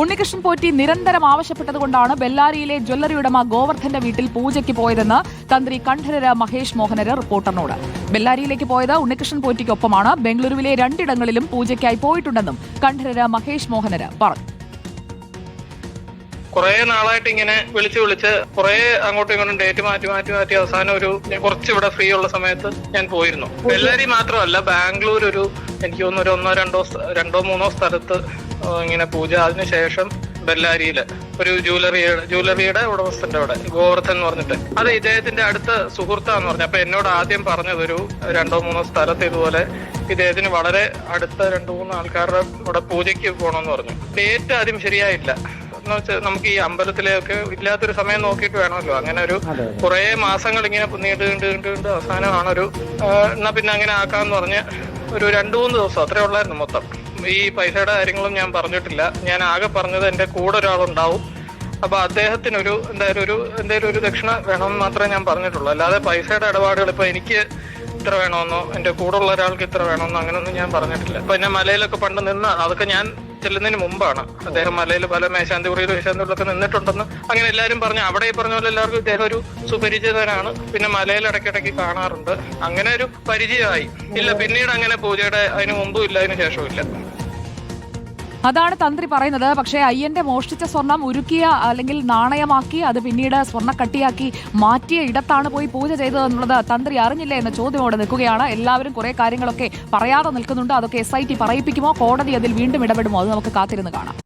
ഉണ്ണികൃഷ്ണൻ പോറ്റി നിരന്തരം ആവശ്യപ്പെട്ടതുകൊണ്ടാണ് ബെല്ലാരിയിലെ ജ്വല്ലറി ഉടമ ഗോവർദ്ധന്റെ വീട്ടിൽ പൂജയ്ക്ക് പോയതെന്ന് തന്ത്രി കണ്ഠരര് മഹേഷ് മോഹനര് റിപ്പോർട്ടറിനോട്. ബെല്ലാരിയിലേക്ക് പോയത് ഉണ്ണികൃഷ്ണൻ പോറ്റിക്കൊപ്പമാണ്. ബംഗളൂരുവിലെ 2 ഇടങ്ങളിലും പൂജയ്ക്കായി പോയിട്ടുണ്ടെന്നും കണ്ഠരര് മഹേഷ് മോഹനര് പറഞ്ഞു. കുറെ നാളായിട്ട് ഇങ്ങനെ വിളിച്ച് കുറെ അങ്ങോട്ടും ഇങ്ങോട്ടും ഡേറ്റ് മാറ്റി അവസാനം ഒരു കുറച്ച് ഇവിടെ ഫ്രീ ഉള്ള സമയത്ത് ഞാൻ പോയിരുന്നു. ബെല്ലാരി മാത്രമല്ല, ബാംഗ്ലൂർ എനിക്ക് തോന്നുന്നു രണ്ടോ മൂന്നോ സ്ഥലത്ത് ഇങ്ങനെ പൂജ. അതിനുശേഷം ബെല്ലാരിയില് ഒരു ജ്വല്ലറിയുടെ ഉടമസ്ഥന്റെ അവിടെ ഗോവർദ്ധൻ എന്ന് പറഞ്ഞിട്ട്, അത് ഇദ്ദേഹത്തിന്റെ അടുത്ത സുഹൃത്താന്ന് പറഞ്ഞു. അപ്പൊ എന്നോട് ആദ്യം പറഞ്ഞത് ഒരു 2-3 സ്ഥലത്ത് ഇതുപോലെ ഇദ്ദേഹത്തിന് വളരെ അടുത്ത 2-3 ആൾക്കാരുടെ ഇവിടെ പൂജയ്ക്ക് പോകണമെന്ന് പറഞ്ഞു. ഡേറ്റ് ആദ്യം ശരിയായില്ല. നമുക്ക് ഈ അമ്പലത്തിലേക്ക് ഇല്ലാത്തൊരു സമയം നോക്കിയിട്ട് വേണമല്ലോ. അങ്ങനെ ഒരു കുറെ മാസങ്ങൾ ഇങ്ങനെ നീണ്ട് അവസാനമാണ് എന്നാ പിന്നെ അങ്ങനെ ആക്കാന്ന് പറഞ്ഞ് ഒരു 2-3 ദിവസം അത്രേ ഉള്ളായിരുന്നു മൊത്തം. ഈ പൈസയുടെ കാര്യങ്ങളും ഞാൻ പറഞ്ഞിട്ടില്ല. ഞാൻ ആകെ പറഞ്ഞത് എന്റെ കൂടെ ഒരാളുണ്ടാവും, അപ്പൊ അദ്ദേഹത്തിന് എന്തായാലും ഒരു ദക്ഷിണ വേണമെന്ന് മാത്രമേ ഞാൻ പറഞ്ഞിട്ടുള്ളൂ. അല്ലാതെ പൈസയുടെ ഇടപാടുകൾ ഇപ്പൊ എനിക്ക് ഇത്ര വേണമെന്നോ എന്റെ കൂടെ ഉള്ള ഒരാൾക്ക് ഇത്ര വേണമെന്നോ അങ്ങനെയൊന്നും ഞാൻ പറഞ്ഞിട്ടില്ല. ഇപ്പൊ എന്നെ മലയിലൊക്കെ പണ്ട് അതൊക്കെ ഞാൻ ചെല്ലുന്നതിന് മുമ്പാണ്. അദ്ദേഹം മലയിൽ പല മേശാന്തിപുരിയിലൊക്കെ നിന്നിട്ടുണ്ടെന്ന് അങ്ങനെ എല്ലാവരും പറഞ്ഞു. അവിടെ ഈ പറഞ്ഞ പോലെ എല്ലാവർക്കും ഇദ്ദേഹം ഒരു സുപരിചിതനാണ്. പിന്നെ മലയിൽ ഇടയ്ക്കിടയ്ക്ക് കാണാറുണ്ട്. അങ്ങനെ ഒരു പരിചയമായി. ഇല്ല, പിന്നീട് അങ്ങനെ പൂജയുടെ അതിന് മുമ്പും ഇല്ല, അതിന് ശേഷവും ഇല്ല. അതാണ് തന്ത്രി പറയുന്നത്. പക്ഷേ അയ്യന്റെ മോഷ്ടിച്ച സ്വർണം ഉരുക്കിയ അല്ലെങ്കിൽ നാണയമാക്കി അത് പിന്നീട് സ്വർണ്ണക്കട്ടിയാക്കി മാറ്റിയ ഇടത്താണ് പോയി പൂജ ചെയ്തതെന്നുള്ളത് തന്ത്രി അറിഞ്ഞില്ലേ എന്ന ചോദ്യം അവിടെ നിൽക്കുകയാണ്. എല്ലാവരും കുറെ കാര്യങ്ങളൊക്കെ പറയാതെ നിൽക്കുന്നുണ്ട്. അതൊക്കെ SIT പറയിപ്പിക്കുമോ, കോടതി അതിൽ വീണ്ടും ഇടപെടുമോ, അത് നമുക്ക് കാത്തിരുന്ന് കാണാം.